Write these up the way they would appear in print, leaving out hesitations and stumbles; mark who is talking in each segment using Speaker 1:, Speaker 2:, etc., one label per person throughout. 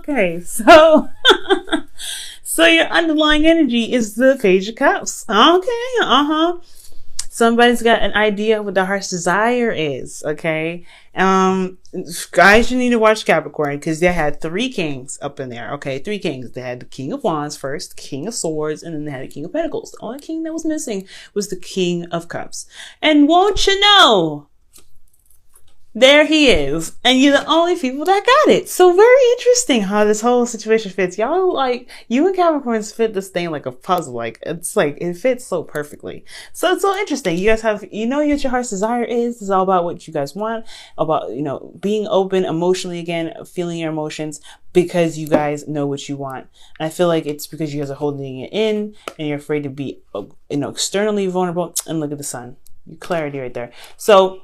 Speaker 1: Okay, so so your underlying energy is the Page of Cups. Okay, somebody's got an idea of what their heart's desire is. Okay, guys, you need to watch Capricorn because they had 3 kings up in there. Okay, 3 kings. They had the King of Wands first, King of Swords, and then they had the King of Pentacles. The only king that was missing was the King of Cups. And won't you know, there he is. And you're the only people that got it. So very interesting how this whole situation fits. Y'all, like, you and Capricorns fit this thing like a puzzle. Like, it's like, it fits so perfectly. So it's so interesting. You guys have, you know what your heart's desire is. It's all about what you guys want. About, you know, being open emotionally again, feeling your emotions because you guys know what you want. And I feel like it's because you guys are holding it in and you're afraid to be, you know, externally vulnerable. And look at the sun. Clarity right there. So,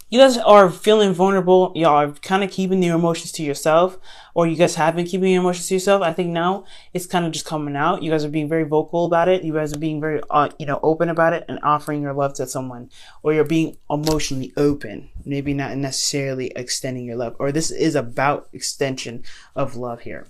Speaker 1: you guys are feeling vulnerable. Y'all are kind of keeping your emotions to yourself, or you guys have been keeping your emotions to yourself. I think now it's kind of just coming out. You guys are being very vocal about it. You guys are being very, you know, open about it and offering your love to someone, or you're being emotionally open. Maybe not necessarily extending your love, or this is about extension of love here.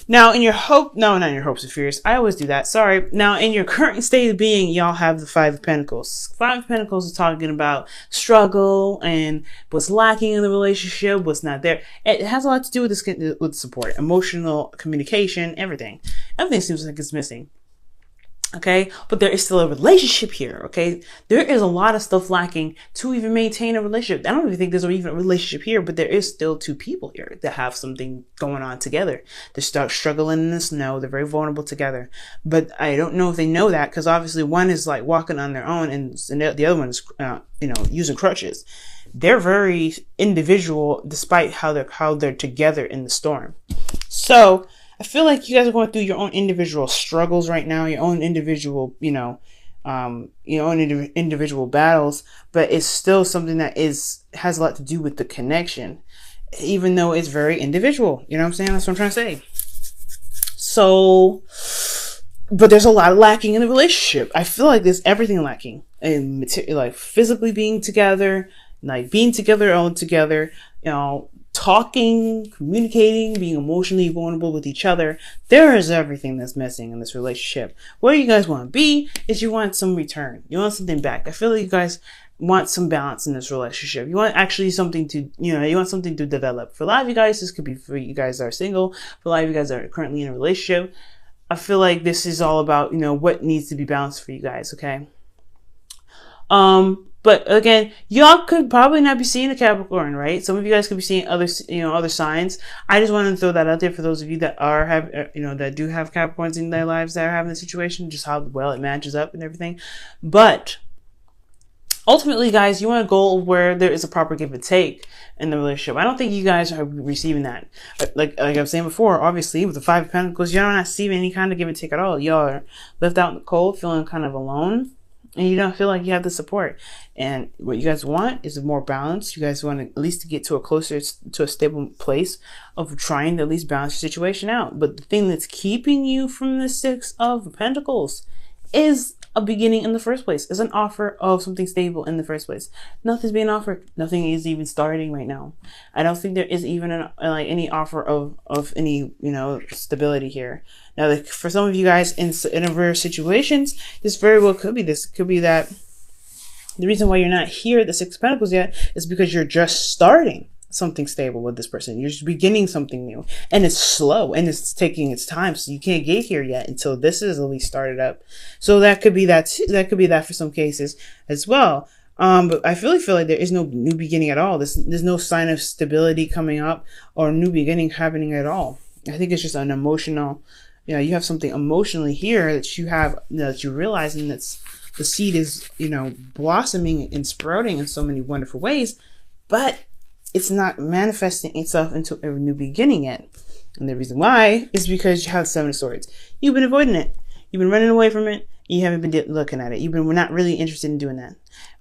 Speaker 1: Now, in your hope, no, not in your hopes and fears. I always do that. Sorry. Now, in your current state of being, y'all have the 5 of Pentacles. 5 of Pentacles is talking about struggle and what's lacking in the relationship, what's not there. It has a lot to do with this, with support, emotional communication, everything. Everything seems like it's missing. Okay, but there is still a relationship here. Okay, there is a lot of stuff lacking to even maintain a relationship. I don't even think there's even a relationship here, but there is still 2 people here that have something going on together. They start struggling in the snow. They're very vulnerable together, but I don't know if they know that because obviously one is like walking on their own, and the other one is, you know, using crutches. They're very individual, despite how they're together in the storm. So I feel like you guys are going through your own individual struggles right now, your own individual, you know, your own individual battles, but it's still something that has a lot to do with the connection, even though it's very individual. You know what I'm saying? That's what I'm trying to say. So, but there's a lot lacking in the relationship. I feel like there's everything lacking, and like physically being together, like being together, all together, you know, talking, communicating, being emotionally vulnerable with each other. There is everything that's missing in this relationship. Where you guys want to be is you want some return. You want something back. I feel like you guys want some balance in this relationship. You want actually something to, you know, you want something to develop. For a lot of you guys, this could be for you guys that are single. For a lot of you guys that are currently in a relationship, I feel like this is all about, you know, what needs to be balanced for you guys. Okay. But again, y'all could probably not be seeing a Capricorn, right? Some of you guys could be seeing other, you know, other signs. I just wanted to throw that out there for those of you that that do have Capricorns in their lives that are having the situation, just how well it matches up and everything. But ultimately, guys, you want a goal where there is a proper give and take in the relationship. I don't think you guys are receiving that. Like I was saying before, obviously, with the 5 of Pentacles, y'all are not receiving any kind of give and take at all. Y'all are left out in the cold, feeling kind of alone. And you don't feel like you have the support. And what you guys want is more balance. You guys want to at least to get to a stable place of trying to at least balance your situation out. But the thing that's keeping you from the 6 of Pentacles is a beginning in the first place. Is an offer of something stable in the first place. Nothing's being offered. Nothing is even starting right now. I don't think there is even any offer of any, you know, stability here. Now, like, for some of you guys in rare situations, this very well could be this. Could be that the reason why you're not here at the 6 of Pentacles yet is because you're just starting something stable with this person. You're just beginning something new, and it's slow and it's taking its time. So you can't get here yet until this is at least started up. So that could be that too. That could be that for some cases as well. But I feel like there is no new beginning at all. There's no sign of stability coming up or new beginning happening at all. I think it's just an emotional, you know, you have something emotionally here that you have, that you're realizing that's the seed is, you know, blossoming and sprouting in so many wonderful ways, but it's not manifesting itself into a new beginning yet. And the reason why is because you have 7 of Swords. You've been avoiding it. You've been running away from it. You haven't been looking at it. You've been not really interested in doing that.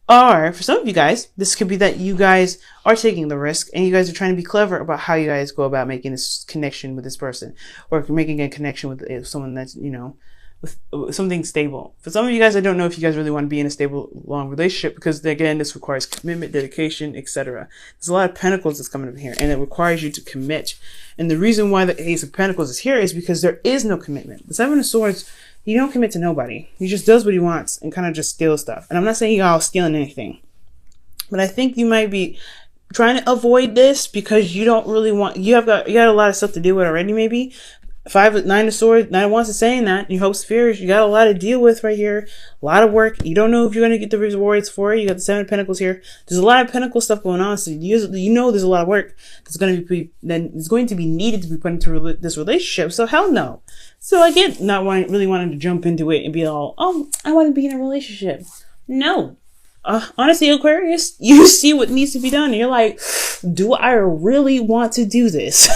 Speaker 1: Or for some of you guys, this could be that you guys are taking the risk and you guys are trying to be clever about how you guys go about making this connection with this person, or making a connection with someone that's, you know, with something stable. For some of you guys, I don't know if you guys really want to be in a stable, long relationship, because again, this requires commitment, dedication, etc. There's a lot of pentacles that's coming up here, and it requires you to commit. And the reason why the Ace of Pentacles is here is because there is no commitment. The Seven of Swords, he don't commit to nobody. He just does what he wants and kind of just steals stuff. And I'm not saying y'all stealing anything, but I think you might be trying to avoid this because you don't really want, you got a lot of stuff to deal with already, maybe. Nine of Swords, Nine of Wands is saying that. Your hopes, fears, you got a lot to deal with right here. A lot of work. You don't know if you're going to get the rewards for it. You got the Seven of Pentacles here. There's a lot of Pentacle stuff going on. So you know there's a lot of work that's going to be, then it's going to be needed to be put into this relationship. So hell no. So I get not really wanting to jump into it and be all, oh, I want to be in a relationship. No. Honestly, Aquarius, you see what needs to be done. And you're like, do I really want to do this?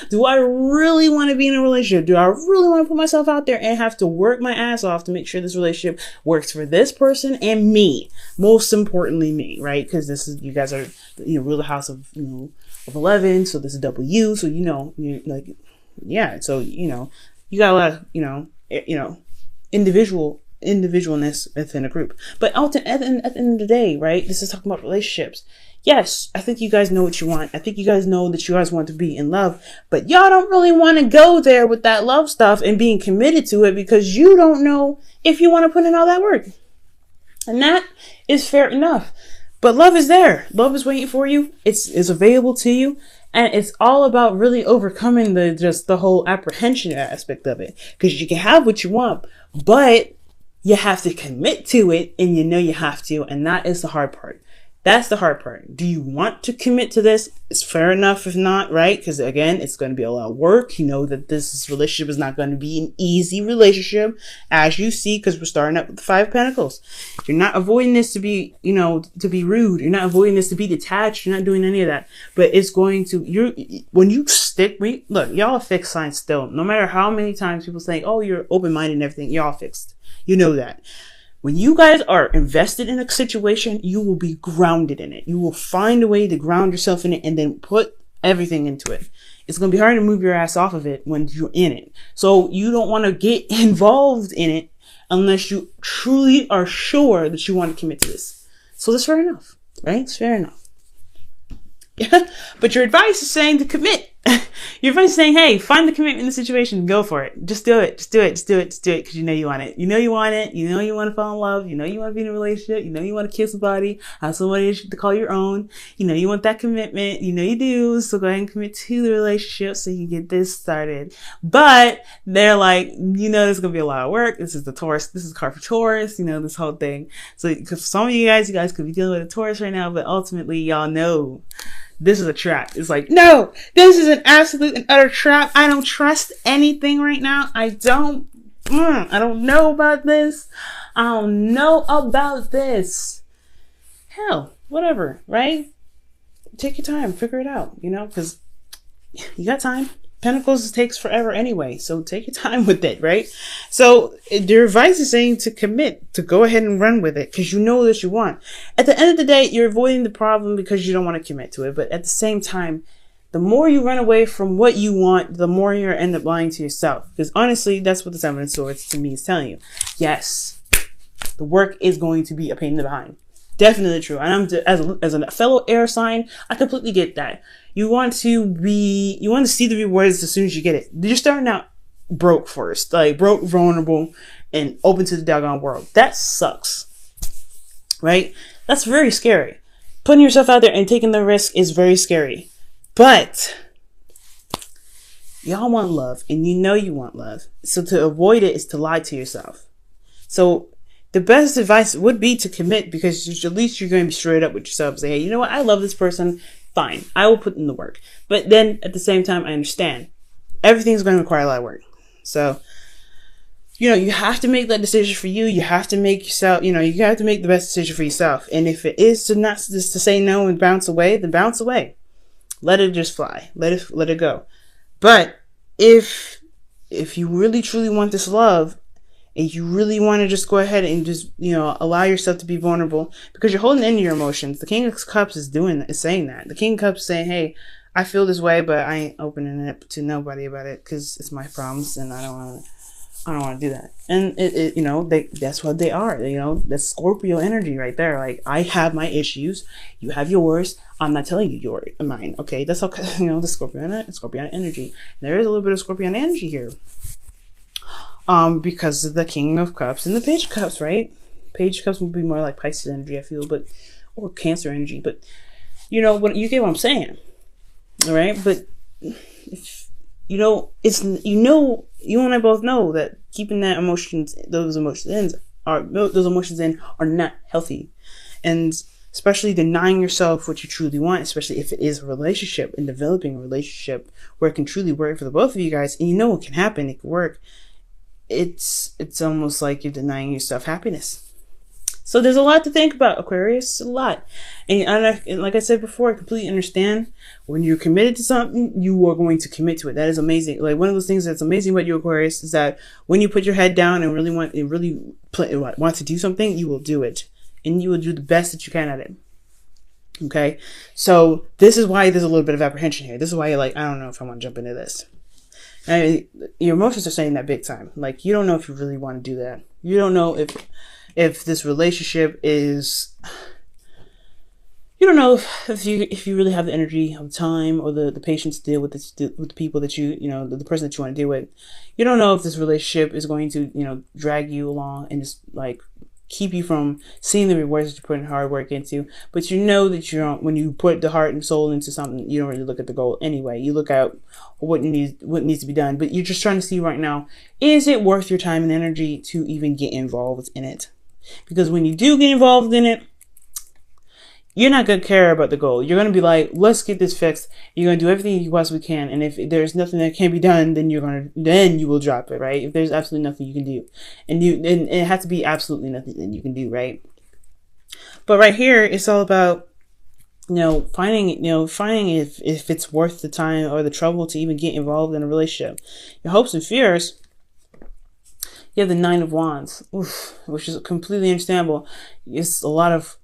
Speaker 1: Do I really want to be in a relationship? Do I really want to put myself out there and have to work my ass off to make sure this relationship works for this person and me? Most importantly, me, right? Because this is, you guys are, rule the house of, of 11. So this is W. So, you're like, yeah. So, you got a lot of, individualness within a group. But at the end of the day, right, this is talking about relationships. Yes, I think you guys know what you want. I think you guys know that you guys want to be in love, but y'all don't really want to go there with that love stuff and being committed to it because you don't know if you want to put in all that work. And that is fair enough. But love is there. Love is waiting for you. It's available to you. And it's all about really overcoming the whole apprehension aspect of it. Because you can have what you want, but you have to commit to it, and you have to, and that is the hard part. That's the hard part. Do you want to commit to this? It's fair enough if not, right? Because again, it's going to be a lot of work. You know that this relationship is not going to be an easy relationship, as you see, because we're starting up with the Five of Pentacles. You're not avoiding this to be, to be rude. You're not avoiding this to be detached. You're not doing any of that. But it's going to, when you stick, look, y'all are fixed signs still. No matter how many times people say, oh, you're open-minded and everything, y'all fixed. You know that. When you guys are invested in a situation, you will be grounded in it. You will find a way to ground yourself in it and then put everything into it. It's going to be hard to move your ass off of it when you're in it. So you don't want to get involved in it unless you truly are sure that you want to commit to this. So that's fair enough, right? It's fair enough. Yeah. But your advice is saying to commit. Your advice is saying, hey, find the commitment in the situation. Go for it. Just do it. Just do it. Just do it. Just do it. Because you know you want it. You know you want it. You know you want to fall in love. You know you want to be in a relationship. You know you want to kiss somebody. Have somebody to call your own. You know you want that commitment. You know you do. So go ahead and commit to the relationship so you can get this started. But they're like, there's going to be a lot of work. This is the Taurus. This is the card for Taurus. This whole thing. So because some of you guys could be dealing with a Taurus right now, but ultimately y'all know this is a trap. It's like, no, this is an absolute and utter trap. I don't trust anything right now. I don't know about this. I don't know about this. Hell, whatever, right? Take your time, figure it out, because you got time. Pentacles takes forever anyway, so take your time with it, right? So their advice is saying to commit, to go ahead and run with it, because you know that you want. At the end of the day, you're avoiding the problem because you don't want to commit to it. But at the same time, the more you run away from what you want, the more you're end up lying to yourself. Because honestly, that's what the Seven of Swords to me is telling you. Yes, the work is going to be a pain in the behind. Definitely true. And as a fellow air sign, I completely get that. You want to see the rewards as soon as you get it. You're starting out broke first, like broke, vulnerable, and open to the doggone world. That sucks, right? That's very scary. Putting yourself out there and taking the risk is very scary. But y'all want love, and you want love. So to avoid it is to lie to yourself. So the best advice would be to commit, because at least you're going to be straight up with yourself. Say, hey, you know what? I love this person. Fine. I will put in the work. But then at the same time, I understand everything's going to require a lot of work. So, you have to make that decision for you. You have to make yourself, you have to make the best decision for yourself. And if it is to say no and bounce away, then bounce away. Let it just fly. Let it go. But if you really truly want this love, and you really want to just go ahead and just, allow yourself to be vulnerable, because you're holding into your emotions. The King of Cups is saying that. The King of Cups is saying, hey, I feel this way, but I ain't opening it to nobody about it because it's my problems and I don't want to I don't want to do that. And you know, that's what they are. You know, that's Scorpio energy right there. Like, I have my issues, you have yours. I'm not telling you your mine. Okay, that's okay. You know, the Scorpion energy. There is a little bit of Scorpion energy here. Because of the King of Cups and the Page of Cups, right? Page of Cups would be more like Pisces energy, I feel, but or Cancer energy. But you know what? You get what I'm saying, all right? But if, you know, it's, you know, you and I both know that keeping those emotions in are not healthy, and especially denying yourself what you truly want, especially if it is a relationship and developing a relationship where it can truly work for the both of you guys, and you know it can happen, it can work. It's almost like you're denying yourself happiness. So there's a lot to think about, Aquarius, a lot. And like I said before, I completely understand when you're committed to something, you are going to commit to it. That is amazing. Like, one of those things that's amazing about you, Aquarius, is that when you put your head down and really want to do something, you will do it. And you will do the best that you can at it. Okay? So this is why there's a little bit of apprehension here. This is why you're like, I don't know if I want to jump into this. And your emotions are saying that big time. Like, you don't know if you really want to do that. You don't know if this relationship is, you don't know if you really have the energy or the time or the patience to deal with the people that you know, the person that you want to deal with. You don't know if this relationship is going to, you know, drag you along and just like keep you from seeing the rewards that you're putting hard work into. But you know that you don't, when you put the heart and soul into something, you don't really look at the goal anyway. You look at what needs to be done. But you're just trying to see right now, is it worth your time and energy to even get involved in it? Because when you do get involved in it, you're not going to care about the goal. You're going to be like, let's get this fixed. You're going to do everything you possibly can. And if there's nothing that can be done, then you will drop it, right? If there's absolutely nothing you can do, and it has to be absolutely nothing that you can do, right? But right here, it's all about, finding if it's worth the time or the trouble to even get involved in a relationship. Your hopes and fears. You have the Nine of Wands, which is completely understandable. It's a lot of,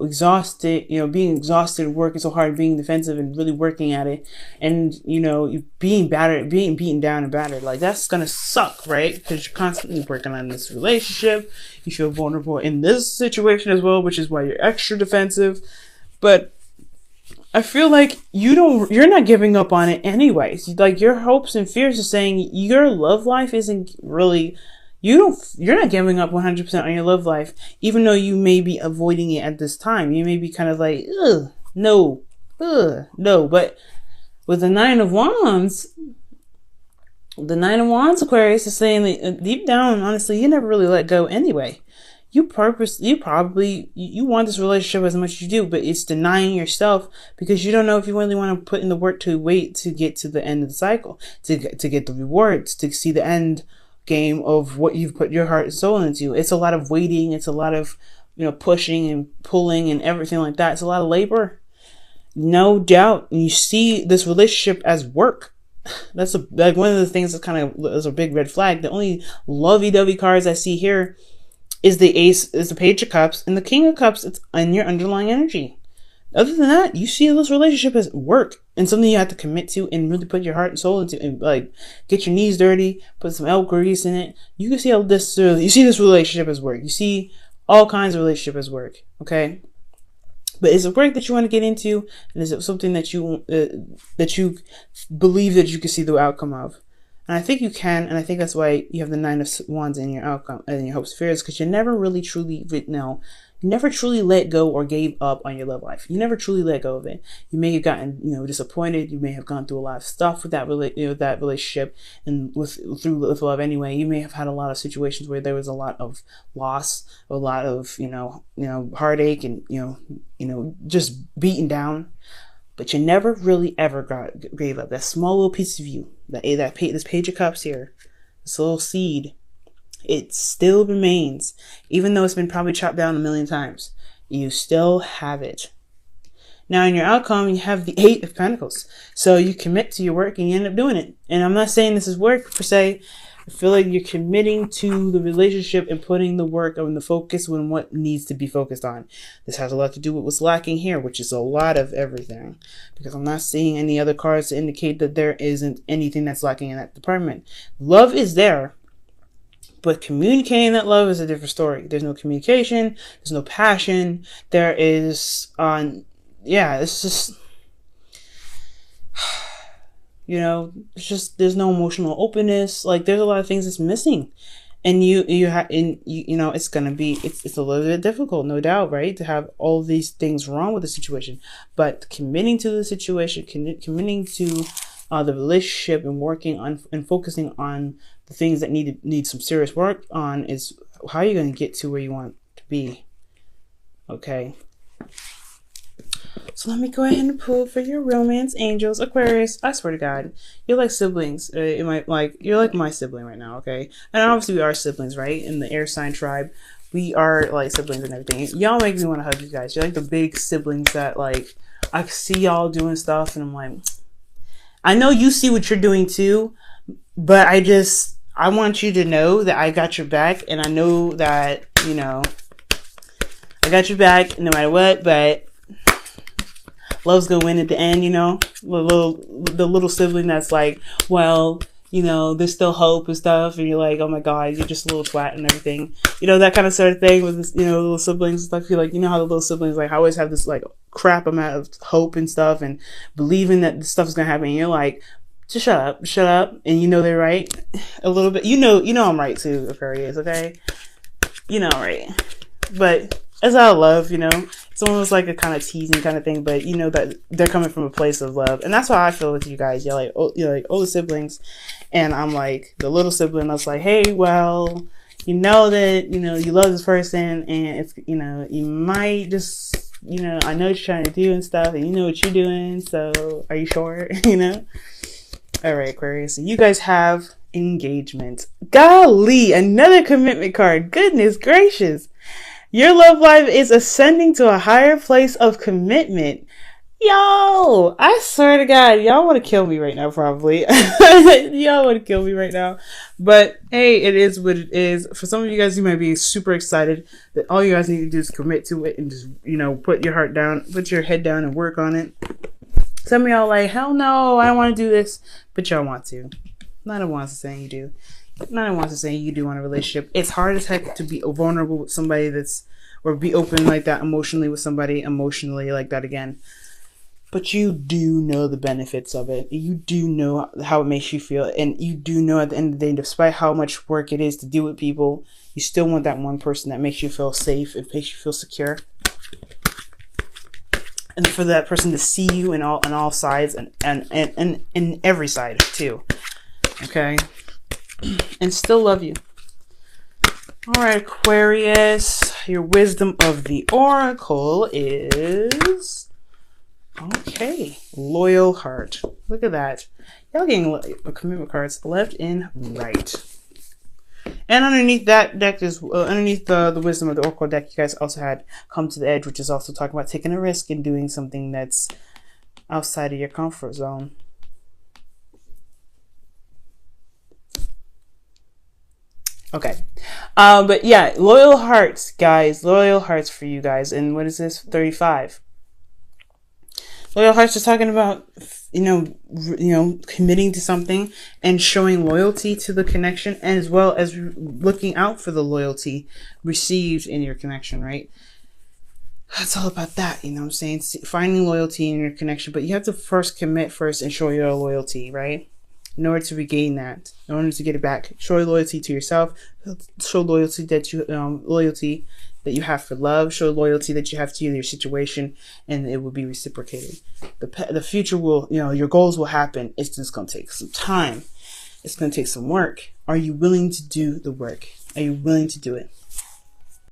Speaker 1: exhausted, being exhausted, working so hard, being defensive and really working at it. And, you being beaten down and battered. Like, that's going to suck, right? Because you're constantly working on this relationship. You feel vulnerable in this situation as well, which is why you're extra defensive. But I feel like you're not giving up on it anyways. Like, your hopes and fears are saying your love life isn't really, you're not giving up 100% on your love life, even though you may be avoiding it at this time. You may be kind of like, no. But with the Nine of Wands, Aquarius is saying that deep down, honestly, you never really let go anyway. You want this relationship as much as you do, but it's denying yourself because you don't know if you really want to put in the work to wait to get to the end of the cycle, to get the rewards, to see the end game of what you've put your heart and soul into. It's a lot of waiting. It's a lot of, pushing and pulling and everything like that. It's a lot of labor, no doubt. And you see this relationship as work. That's one of the things that's a big red flag. The only lovey-dovey cards I see here is the Page of Cups and the King of Cups. It's in your underlying energy. Other than that, you see this relationship as work and something you have to commit to and really put your heart and soul into, and like get your knees dirty, put some elk grease in it. You can see how you see this relationship as work. You see all kinds of relationship as work. Okay. But is it work that you want to get into? And is it something that you believe that you can see the outcome of? And I think you can, and I think that's why you have the Nine of Wands in your outcome and your hopes and fears, because you never truly let go or gave up on your love life. You never truly let go of it. You may have gotten, disappointed. You may have gone through a lot of stuff with that relationship, and with love anyway. You may have had a lot of situations where there was a lot of loss, a lot of heartache, and just beaten down. But you never really ever gave up. That small little piece of you, this Page of Cups here, this little seed, it still remains. Even though it's been probably chopped down a million times, you still have it. Now, in your outcome, you have the Eight of Pentacles. So you commit to your work and you end up doing it. And I'm not saying this is work per se. I feel like you're committing to the relationship and putting the work on the focus on what needs to be focused on. This has a lot to do with what's lacking here, which is a lot of everything. Because I'm not seeing any other cards to indicate that there isn't anything that's lacking in that department. Love is there. But communicating that love is a different story. There's no communication. There's no passion. There is, it's just, you know, it's just, there's no emotional openness. Like, there's a lot of things that's missing. And you know, it's going to be, it's a little bit difficult, no doubt, right? To have all these things wrong with the situation, but committing to the situation, committing to the relationship and working on and focusing on the things that need some serious work on is how you're going to get to where you want to be. Okay. So let me go ahead and pull for your romance angels. Aquarius, I swear to God, you're like siblings. You're like my sibling right now, okay? And obviously we are siblings, right? In the air sign tribe, we are like siblings and everything. Y'all make me want to hug you guys. You're like the big siblings that, like, I see y'all doing stuff and I'm like, I know you see what you're doing too, but I want you to know that I got your back, and I know that, you know, I got your back no matter what, but love's gonna win at the end, you know? The little sibling that's like, well, you know, there's still hope and stuff, and you're like, oh my God, you're just a little twat and everything. You know, that kind of sort of thing with, you know, little siblings and stuff. I feel like, you know how the little siblings, like, always have this, like, crap amount of hope and stuff and believing that this stuff is gonna happen, and you're like, just shut up, and you know they're right a little bit. You know I'm right too, Aquarius, okay? You know I'm right. But it's out of love, you know? It's almost like a kind of teasing kind of thing, but you know that they're coming from a place of love. And that's how I feel with you guys. You're like older siblings, and I'm like the little sibling that's like, hey, well, you know that, you know, you love this person, and it's, you know, you might just, you know, I know what you're trying to do and stuff, and you know what you're doing, so are you sure? You know? All right, Aquarius, so you guys have engagement. Golly, another commitment card. Goodness gracious. Your love life is ascending to a higher place of commitment. Yo, I swear to God, y'all want to kill me right now, probably. Y'all want to kill me right now. But hey, it is what it is. For some of you guys, you might be super excited that all you guys need to do is commit to it and just, you know, put your heart down, put your head down and work on it. Some of y'all like, hell no, I don't want to do this. But y'all want to. None of wants to say you do. None of wants to say you do want a relationship. It's hard as heck to be vulnerable with somebody or be open like that emotionally with somebody emotionally like that again. But you do know the benefits of it. You do know how it makes you feel. And you do know at the end of the day, despite how much work it is to deal with people, you still want that one person that makes you feel safe and makes you feel secure. And for that person to see you in all sides and in every side too. Okay? And still love you. All right, Aquarius, your wisdom of the oracle is, okay, loyal heart. Look at that. Y'all getting commitment cards left and right. And underneath that deck is, underneath the wisdom of the oracle deck, you guys also had come to the edge, which is also talking about taking a risk and doing something that's outside of your comfort zone. Okay. But yeah, loyal hearts, guys. Loyal hearts for you guys. And what is this? 35. Loyal hearts is talking about, you know, committing to something and showing loyalty to the connection, and as well as looking out for the loyalty received in your connection, right? That's all about that, you know what I'm saying? Finding loyalty in your connection, but you have to first commit first and show your loyalty, right? In order to regain that, in order to get it back, show loyalty to yourself, show loyalty that you have for love, show loyalty that you have to your situation, and it will be reciprocated. The future will, you know, your goals will happen. It's just going to take some time. It's going to take some work. Are you willing to do the work? Are you willing to do it?